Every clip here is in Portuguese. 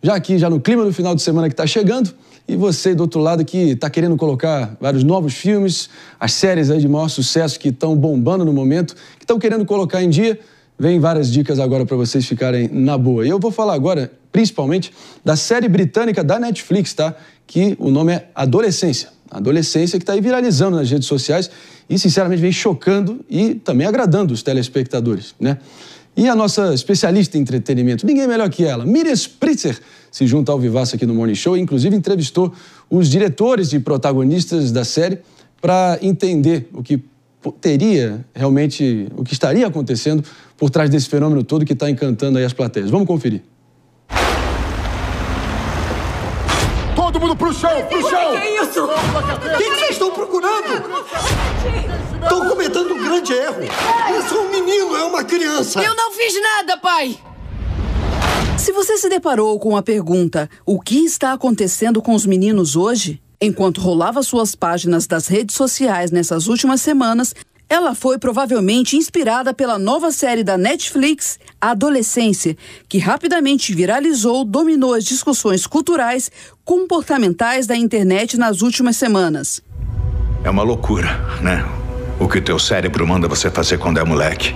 Já aqui, já no clima do final de semana que está chegando, e você do outro lado que está querendo colocar vários novos filmes, as séries aí de maior sucesso que estão bombando no momento, que estão querendo colocar em dia, vem várias dicas agora para vocês ficarem na boa. E eu vou falar agora, principalmente, da série britânica da Netflix, tá? Que o nome é Adolescência. Adolescência que está aí viralizando nas redes sociais e, sinceramente, vem chocando e também agradando os telespectadores, né? E a nossa especialista em entretenimento, ninguém melhor que ela, Miriam Spritzer, se junta ao vivaço aqui no Morning Show e, inclusive, entrevistou os diretores e protagonistas da série para entender o que teria realmente, o que estaria acontecendo por trás desse fenômeno todo que está encantando aí as plateias. Vamos conferir. Todo mundo pro chão, pro chão! Que é isso? O que vocês estão procurando? Estão cometendo um grande erro. Isso é um menino, é uma criança. Eu não fiz nada, pai! Se você se deparou com a pergunta, o que está acontecendo com os meninos hoje? Enquanto rolava suas páginas das redes sociais nessas últimas semanas, ela foi provavelmente inspirada pela nova série da Netflix, Adolescência, que rapidamente viralizou, dominou as discussões culturais, comportamentais da internet nas últimas semanas. É uma loucura, né? O que o teu cérebro manda você fazer quando é moleque.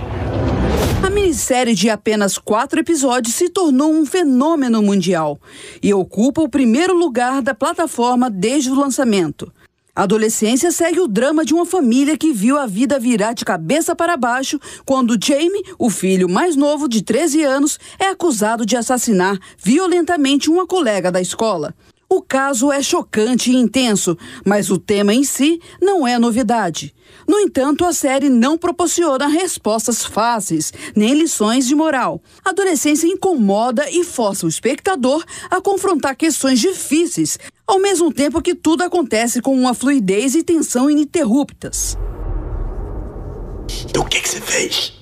A minissérie de apenas 4 episódios se tornou um fenômeno mundial e ocupa o primeiro lugar da plataforma desde o lançamento. A Adolescência segue o drama de uma família que viu a vida virar de cabeça para baixo quando Jamie, o filho mais novo de 13 anos, é acusado de assassinar violentamente uma colega da escola. O caso é chocante e intenso, mas o tema em si não é novidade. No entanto, a série não proporciona respostas fáceis, nem lições de moral. A adolescência incomoda e força o espectador a confrontar questões difíceis, ao mesmo tempo que tudo acontece com uma fluidez e tensão ininterruptas. O que você fez?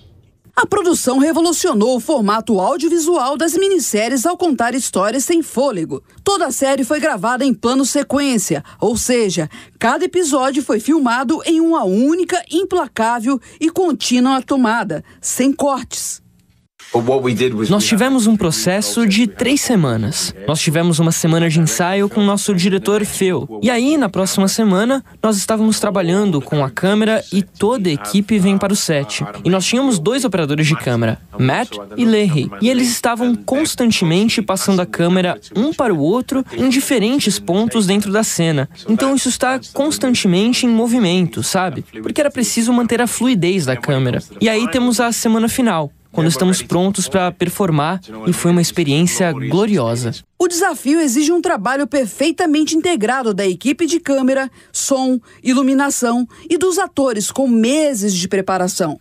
A produção revolucionou o formato audiovisual das minisséries ao contar histórias sem fôlego. Toda a série foi gravada em plano sequência, ou seja, cada episódio foi filmado em uma única, implacável e contínua tomada, sem cortes. Nós tivemos um processo de 3 semanas. Nós tivemos uma semana de ensaio com o nosso diretor Phil. E aí, na próxima semana, nós estávamos trabalhando com a câmera e toda a equipe vem para o set. E nós tínhamos 2 operadores de câmera, Matt e Leahy. E eles estavam constantemente passando a câmera um para o outro em diferentes pontos dentro da cena. Então isso está constantemente em movimento, sabe? Porque era preciso manter a fluidez da câmera. E aí temos a semana final, quando estamos prontos para performar, e foi uma experiência gloriosa. O desafio exige um trabalho perfeitamente integrado da equipe de câmera, som, iluminação e dos atores com meses de preparação.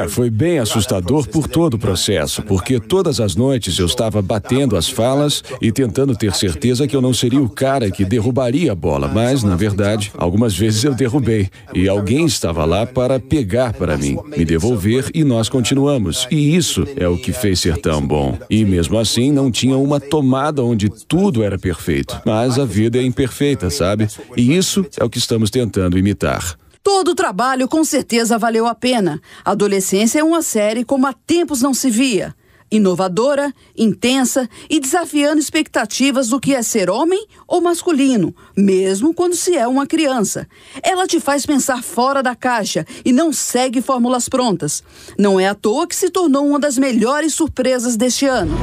Foi bem assustador por todo o processo, porque todas as noites eu estava batendo as falas e tentando ter certeza que eu não seria o cara que derrubaria a bola, mas, na verdade, algumas vezes eu derrubei e alguém estava lá para pegar para mim, me devolver e nós continuamos. E isso é o que fez ser tão bom. E mesmo assim, não tinha uma tomada onde tudo era perfeito, mas a vida é imperfeita, sabe? E isso é o que estamos tentando imitar. Todo o trabalho com certeza valeu a pena. Adolescência é uma série como há tempos não se via. Inovadora, intensa e desafiando expectativas do que é ser homem ou masculino, mesmo quando se é uma criança. Ela te faz pensar fora da caixa e não segue fórmulas prontas. Não é à toa que se tornou uma das melhores surpresas deste ano.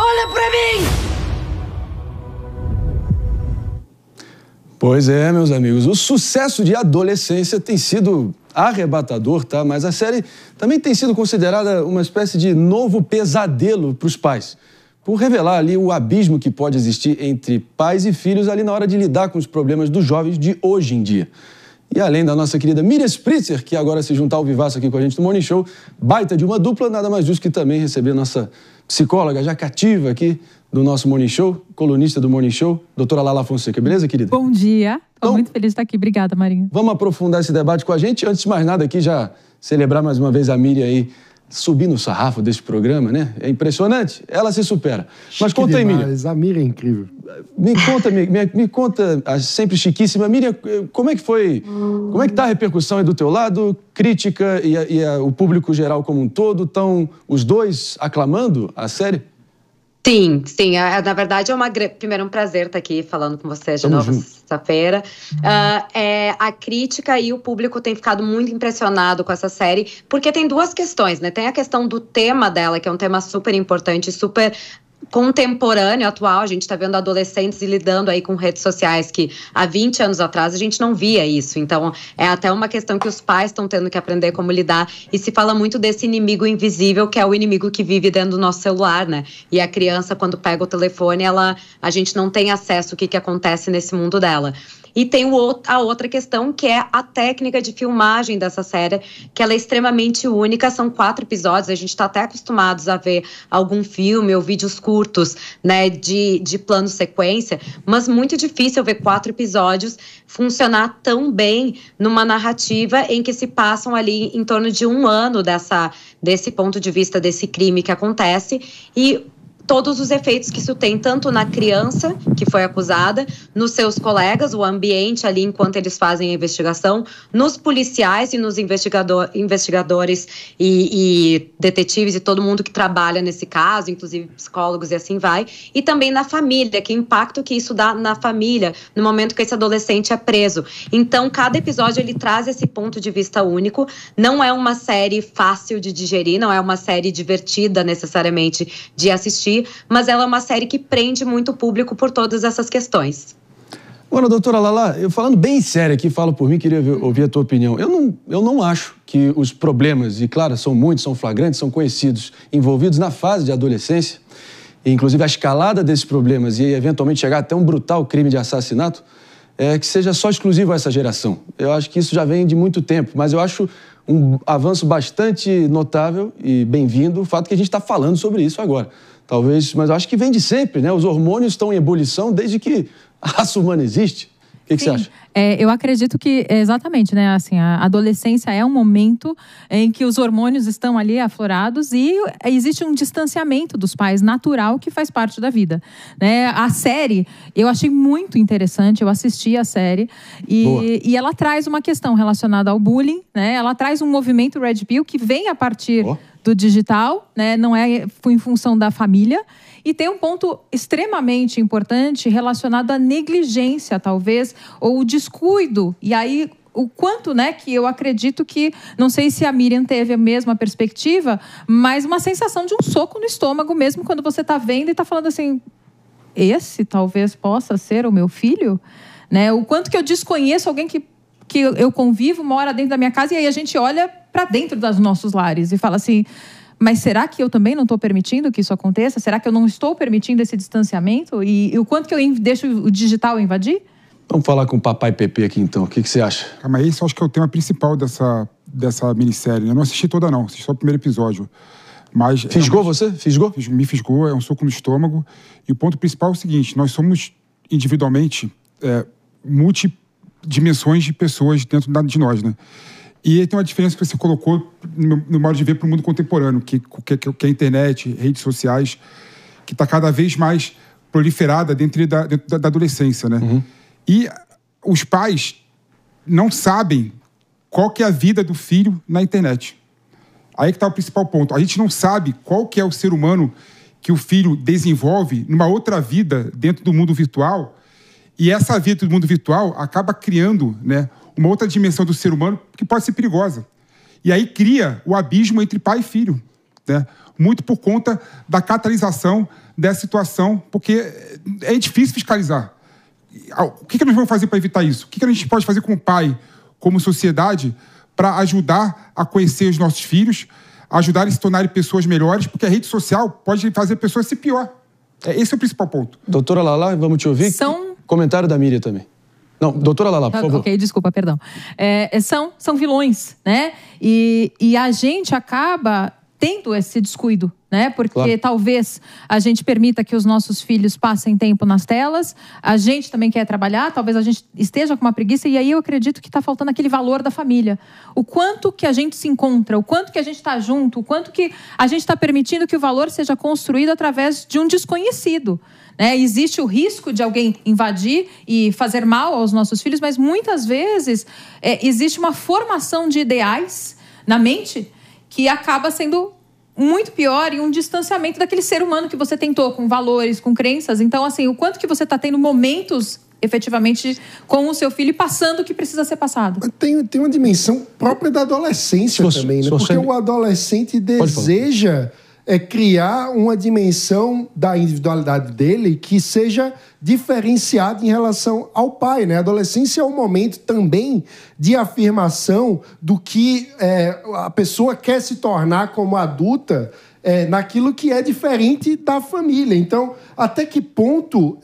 Olha pra mim! Pois é, meus amigos, o sucesso de Adolescência tem sido arrebatador, tá? Mas a série também tem sido considerada uma espécie de novo pesadelo para os pais, por revelar ali o abismo que pode existir entre pais e filhos ali na hora de lidar com os problemas dos jovens de hoje em dia. E além da nossa querida Miriam Spritzer, que agora se juntar ao vivaço aqui com a gente no Morning Show, baita de uma dupla, nada mais justo que também receber a nossa psicóloga já cativa aqui do nosso Morning Show, colunista do Morning Show, doutora Lala Fonseca. Beleza, querida? Bom dia. Estou muito feliz de estar aqui. Obrigada, Marinho. Vamos aprofundar esse debate com a gente. Antes de mais nada aqui, já celebrar mais uma vez a Miriam aí subindo o sarrafo desse programa, né? É impressionante. Ela se supera. Mas conta aí, Miriam. A Miriam é incrível. Me conta, a sempre chiquíssima. Miriam, como é que foi? Como é que tá a repercussão aí do teu lado? Crítica e o público geral como um todo? Estão os dois aclamando a série? Sim. Na verdade, primeiro um prazer estar aqui falando com você de novo sexta-feira. A crítica e o público têm ficado muito impressionado com essa série, porque tem duas questões, né? Tem a questão do tema dela, que é um tema super importante, super contemporâneo, atual. A gente está vendo adolescentes lidando aí com redes sociais que há 20 anos atrás a gente não via isso. Então, é até uma questão que os pais estão tendo que aprender como lidar. E se fala muito desse inimigo invisível, que é o inimigo que vive dentro do nosso celular, né? E a criança, quando pega o telefone, a gente não tem acesso ao que acontece nesse mundo dela. E tem a outra questão, que é a técnica de filmagem dessa série, que ela é extremamente única. São 4 episódios, a gente está até acostumados a ver algum filme ou vídeos curtos, né, de plano sequência, mas muito difícil ver 4 episódios funcionar tão bem numa narrativa em que se passam ali em torno de 1 ano desse ponto de vista desse crime que acontece, e todos os efeitos que isso tem, tanto na criança que foi acusada, nos seus colegas, o ambiente ali enquanto eles fazem a investigação, nos policiais e nos investigadores e detetives e todo mundo que trabalha nesse caso, inclusive psicólogos e assim vai, e também na família, que impacto que isso dá na família no momento que esse adolescente é preso. Então, cada episódio ele traz esse ponto de vista único. Não é uma série fácil de digerir, não é uma série divertida necessariamente de assistir, mas ela é uma série que prende muito o público por todas essas questões. Agora, doutora Lala, eu falando bem sério aqui, falo por mim, queria ouvir a tua opinião. Eu não acho que os problemas, e claro, são muitos, são flagrantes, são conhecidos, envolvidos na fase de adolescência, e inclusive a escalada desses problemas e eventualmente chegar até um brutal crime de assassinato, que seja só exclusivo a essa geração. Eu acho que isso já vem de muito tempo, mas eu acho um avanço bastante notável e bem-vindo o fato que a gente está falando sobre isso agora. Talvez, mas eu acho que vem de sempre, né? Os hormônios estão em ebulição desde que a raça humana existe. O que você acha? Eu acredito que, exatamente, né? Assim, a adolescência é um momento em que os hormônios estão ali aflorados e existe um distanciamento dos pais natural que faz parte da vida, né? A série, eu achei muito interessante, eu assisti a série e ela traz uma questão relacionada ao bullying, né? Ela traz um movimento Red Pill que vem a partir do digital, né? Não é em função da família. E tem um ponto extremamente importante relacionado à negligência, talvez, ou o descuido. E aí, o quanto, né, que eu acredito que, não sei se a Miriam teve a mesma perspectiva, mas uma sensação de um soco no estômago mesmo quando você está vendo e está falando assim, esse talvez possa ser o meu filho? Né? O quanto que eu desconheço alguém que eu convivo, mora dentro da minha casa, e aí a gente olha para dentro dos nossos lares e fala assim, mas será que eu também não estou permitindo que isso aconteça? Será que eu não estou permitindo esse distanciamento? E o quanto que eu deixo o digital invadir? Vamos falar com o papai Pepe aqui, então. O que você acha? Calma, esse eu acho que é o tema principal dessa minissérie. Eu não assisti toda, não. Assisti só o primeiro episódio. Mas fisgou você? Fisgou? Me fisgou, é um soco no estômago. E o ponto principal é o seguinte, nós somos individualmente multidimensões de pessoas dentro de nós, né? E tem uma diferença que você colocou no modo de ver para o mundo contemporâneo, que é a internet, redes sociais, que está cada vez mais proliferada dentro da adolescência, né? Uhum. E os pais não sabem qual que é a vida do filho na internet. Aí que está o principal ponto. A gente não sabe qual que é o ser humano que o filho desenvolve numa outra vida dentro do mundo virtual, e essa vida do mundo virtual acaba criando, né, uma outra dimensão do ser humano que pode ser perigosa. E aí cria o abismo entre pai e filho, né? Muito por conta da catalisação dessa situação, porque é difícil fiscalizar. O que nós vamos fazer para evitar isso? O que a gente pode fazer como pai, como sociedade, para ajudar a conhecer os nossos filhos, ajudar a se tornarem pessoas melhores, porque a rede social pode fazer a pessoa ser pior. Esse é o principal ponto. Doutora Lala, vamos te ouvir? Comentário da Miriam também. Não, doutora Lala, por favor. Ok, desculpa, perdão. São vilões, né? E a gente acaba tendo esse descuido, né? Porque talvez a gente permita que os nossos filhos passem tempo nas telas, a gente também quer trabalhar, talvez a gente esteja com uma preguiça, e aí eu acredito que está faltando aquele valor da família. O quanto que a gente se encontra, o quanto que a gente está junto, o quanto que a gente está permitindo que o valor seja construído através de um desconhecido. Existe o risco de alguém invadir e fazer mal aos nossos filhos, mas muitas vezes existe uma formação de ideais na mente que acaba sendo muito pior e um distanciamento daquele ser humano que você tentou, com valores, com crenças. Então, assim, o quanto que você está tendo momentos, efetivamente, com o seu filho e passando o que precisa ser passado. Tem uma dimensão própria da adolescência também, né? Porque o adolescente deseja criar uma dimensão da individualidade dele que seja diferenciada em relação ao pai, né? A adolescência é um momento também de afirmação do que a pessoa quer se tornar como adulta naquilo que é diferente da família. Então, até que ponto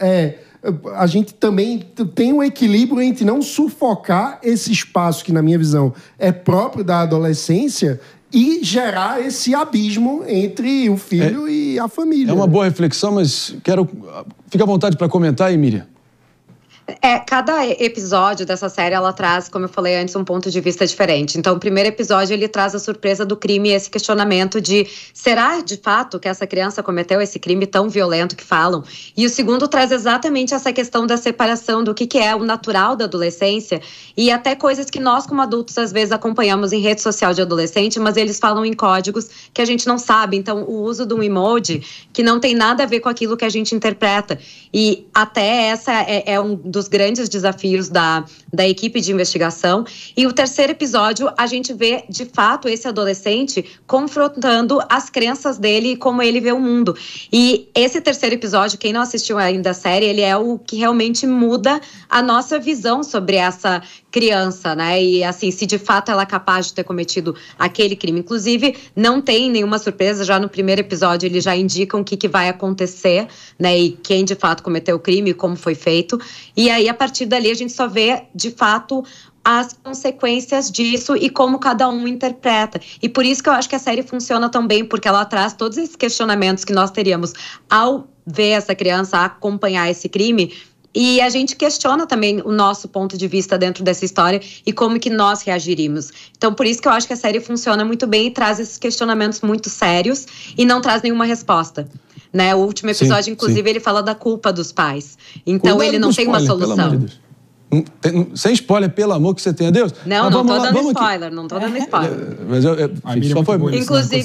a gente também tem um equilíbrio entre não sufocar esse espaço que, na minha visão, é próprio da adolescência e gerar esse abismo entre o filho e a família. É uma boa reflexão, mas fica à vontade para comentar aí, Miriam. Cada episódio dessa série, ela traz, como eu falei antes, um ponto de vista diferente. Então, o primeiro episódio, ele traz a surpresa do crime e esse questionamento de será, de fato, que essa criança cometeu esse crime tão violento que falam? E o segundo traz exatamente essa questão da separação do que é o natural da adolescência e até coisas que nós, como adultos, às vezes acompanhamos em rede social de adolescente, mas eles falam em códigos que a gente não sabe. Então, o uso de um emoji que não tem nada a ver com aquilo que a gente interpreta. E até essa é um dos grandes desafios da equipe de investigação. E o terceiro episódio, a gente vê, de fato, esse adolescente confrontando as crenças dele e como ele vê o mundo. E esse terceiro episódio, quem não assistiu ainda a série, ele é o que realmente muda a nossa visão sobre essa criança, né? E assim, se de fato ela é capaz de ter cometido aquele crime. Inclusive, não tem nenhuma surpresa, já no primeiro episódio eles já indicam o que vai acontecer, né? E quem de fato cometeu o crime e como foi feito. E aí, a partir dali, a gente só vê, de fato, as consequências disso e como cada um interpreta. E por isso que eu acho que a série funciona tão bem, porque ela traz todos esses questionamentos que nós teríamos ao ver essa criança acompanhar esse crime. E a gente questiona também o nosso ponto de vista dentro dessa história e como que nós reagiríamos. Então, por isso que eu acho que a série funciona muito bem e traz esses questionamentos muito sérios e não traz nenhuma resposta. Né? O último episódio, inclusive, ele fala da culpa dos pais. Então, ele não tem uma solução. Sem spoiler, pelo amor que você tenha, Deus. Não tô dando spoiler, não tô dando spoiler. Mas só foi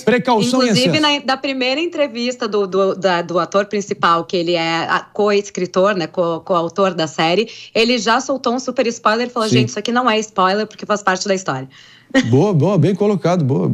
precaução. Inclusive, da primeira entrevista do ator principal, que ele é co-escritor, né, co-autor da série, ele já soltou um super spoiler e falou, gente, isso aqui não é spoiler porque faz parte da história. Boa, bem colocado. Boa.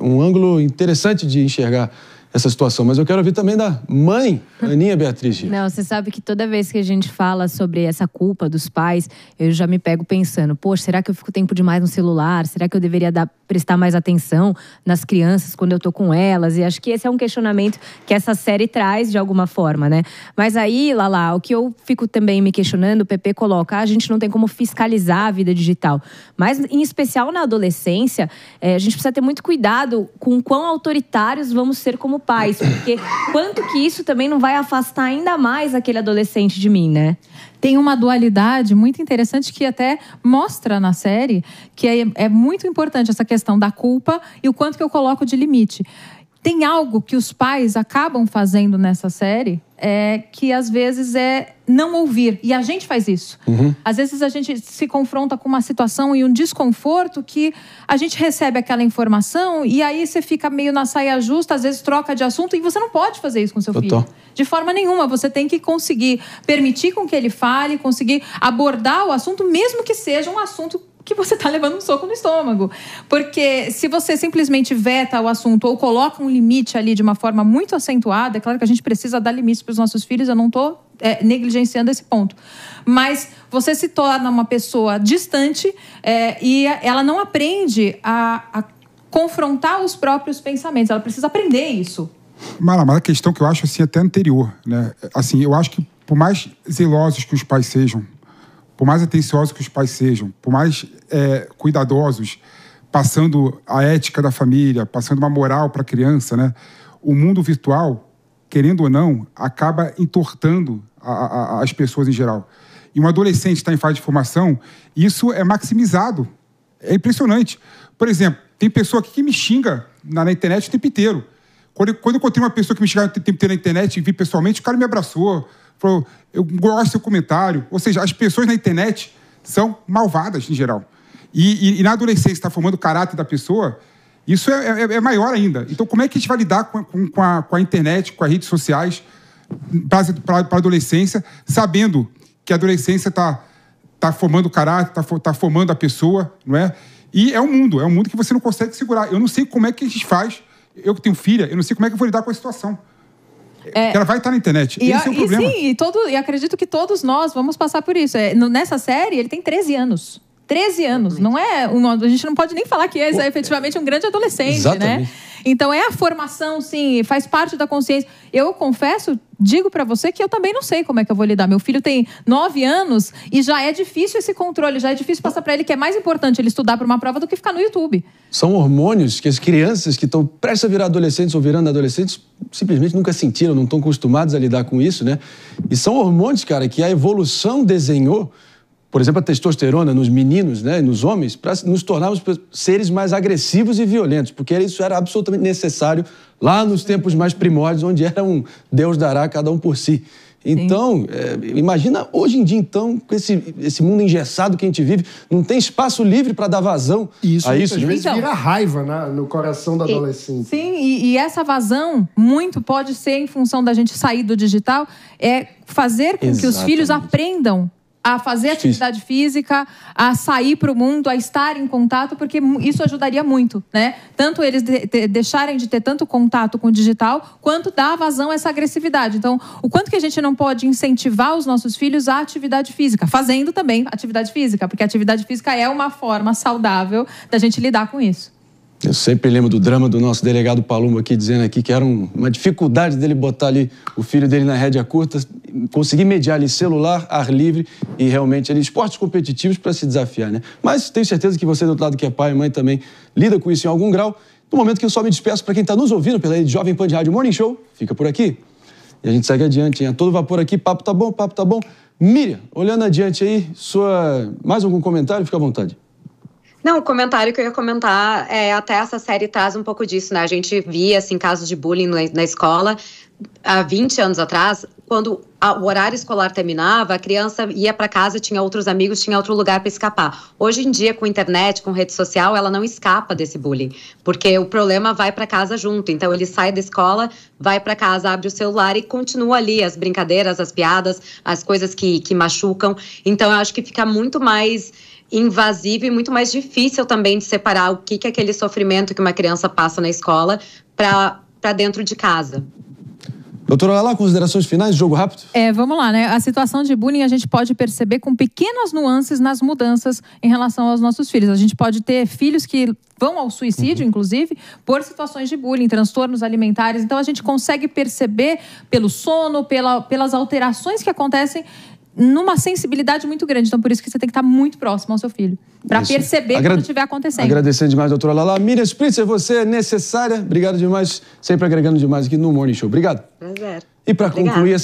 Um ângulo interessante de enxergar essa situação, mas eu quero ouvir também da mãe, Aninha Beatriz. Não, você sabe que toda vez que a gente fala sobre essa culpa dos pais, eu já me pego pensando, poxa, será que eu fico tempo demais no celular? Será que eu deveria prestar mais atenção nas crianças quando eu tô com elas? E acho que esse é um questionamento que essa série traz de alguma forma, né? Mas aí, Lala, o que eu fico também me questionando, o Pepe coloca, a gente não tem como fiscalizar a vida digital. Mas, em especial na adolescência, a gente precisa ter muito cuidado com o quão autoritários vamos ser como pais, porque quanto que isso também não vai afastar ainda mais aquele adolescente de mim, né? Tem uma dualidade muito interessante que até mostra na série que é muito importante essa questão da culpa e o quanto que eu coloco de limite. Tem algo que os pais acabam fazendo nessa série que às vezes é não ouvir. E a gente faz isso. Às vezes a gente se confronta com uma situação e um desconforto que a gente recebe aquela informação e aí você fica meio na saia justa, às vezes troca de assunto e você não pode fazer isso com seu filho. De forma nenhuma. Você tem que conseguir permitir com que ele fale, conseguir abordar o assunto, mesmo que seja um assunto que você está levando um soco no estômago. Porque se você simplesmente veta o assunto ou coloca um limite ali de uma forma muito acentuada, é claro que a gente precisa dar limites para os nossos filhos, eu não estou negligenciando esse ponto. Mas você se torna uma pessoa distante e ela não aprende a confrontar os próprios pensamentos. Ela precisa aprender isso. Mas a questão que eu acho assim, até anterior, né? Assim, eu acho que por mais zelosos que os pais sejam, por mais atenciosos que os pais sejam, por mais cuidadosos passando a ética da família, passando uma moral para a criança, né? O mundo virtual, querendo ou não, acaba entortando as pessoas em geral. E um adolescente está em fase de formação, isso é maximizado. É impressionante. Por exemplo, tem pessoa aqui que me xinga na internet o tempo inteiro. Quando eu encontrei uma pessoa que me xingava o tempo inteiro na internet e vi pessoalmente, o cara me abraçou, falou, eu gosto do seu comentário. Ou seja, as pessoas na internet são malvadas em geral. E na adolescência está formando o caráter da pessoa, isso é maior ainda. Então, como é que a gente vai lidar com a internet, com as redes sociais para a adolescência, sabendo que a adolescência está formando o caráter, está formando a pessoa, não é? E é um mundo que você não consegue segurar. Eu não sei como é que a gente faz, eu que tenho filha, eu não sei como é que eu vou lidar com a situação. Ela vai estar na internet. Esse é o problema. Sim, e acredito que todos nós vamos passar por isso. Nessa série, ele tem 13 anos. 13 anos, não é a gente não pode nem falar que é efetivamente um grande adolescente, exatamente, né? Então é a formação, sim, faz parte da consciência. Eu confesso, digo pra você que eu também não sei como é que eu vou lidar. Meu filho tem 9 anos e já é difícil esse controle, já é difícil passar pra ele que é mais importante ele estudar pra uma prova do que ficar no YouTube. São hormônios que as crianças que estão prestes a virar adolescentes ou virando adolescentes simplesmente nunca sentiram, não estão acostumados a lidar com isso, né? E são hormônios, cara, que a evolução desenhou. Por exemplo, a testosterona nos meninos, né, nos homens, para nos tornarmos seres mais agressivos e violentos, porque isso era absolutamente necessário lá nos tempos mais primórdios, onde era um Deus dará cada um por si. Então, imagina hoje em dia, então, com esse mundo engessado que a gente vive, não tem espaço livre para dar vazão a isso. Às vezes vira raiva, né, no coração do adolescente. Sim, e essa vazão, muito pode ser em função da gente sair do digital, fazer com que os filhos aprendam a fazer atividade física, a sair para o mundo, a estar em contato, porque isso ajudaria muito, né? Tanto eles deixarem de ter tanto contato com o digital, quanto dar vazão a essa agressividade. Então, o quanto que a gente não pode incentivar os nossos filhos à atividade física, fazendo também atividade física, porque a atividade física é uma forma saudável da gente lidar com isso. Eu sempre lembro do drama do nosso delegado Palumbo aqui, dizendo aqui que era uma dificuldade dele botar ali o filho dele na rédea curta, conseguir mediar ali celular, ar livre e realmente ali esportes competitivos para se desafiar, né? Mas tenho certeza que você do outro lado que é pai e mãe também lida com isso em algum grau. No momento que eu só me despeço para quem está nos ouvindo pela rede Jovem Pan de Rádio Morning Show, fica por aqui. E a gente segue adiante, hein? A todo vapor aqui, papo tá bom, papo tá bom. Miriam, olhando adiante aí, mais algum comentário? Fica à vontade. Não, o comentário que eu ia comentar até essa série traz um pouco disso, né? A gente via, assim, casos de bullying na escola há 20 anos atrás, quando o horário escolar terminava, a criança ia para casa, tinha outros amigos, tinha outro lugar para escapar. Hoje em dia, com internet, com rede social, ela não escapa desse bullying, porque o problema vai para casa junto. Então, ele sai da escola, vai para casa, abre o celular e continua ali as brincadeiras, as piadas, as coisas que machucam. Então, eu acho que fica muito mais invasivo e muito mais difícil também de separar o que é aquele sofrimento que uma criança passa na escola para dentro de casa. Doutora Lala, considerações finais, jogo rápido? Vamos lá, né? A situação de bullying a gente pode perceber com pequenas nuances nas mudanças em relação aos nossos filhos. A gente pode ter filhos que vão ao suicídio, inclusive, por situações de bullying, transtornos alimentares. Então, a gente consegue perceber pelo sono, pelas alterações que acontecem numa sensibilidade muito grande. Então, por isso que você tem que estar muito próximo ao seu filho, para perceber quando estiver acontecendo. Agradecendo demais, doutora Lala. Miriam Spritzer, você é necessária. Obrigado demais, sempre agregando demais aqui no Morning Show. Obrigado. Prazer. E para concluir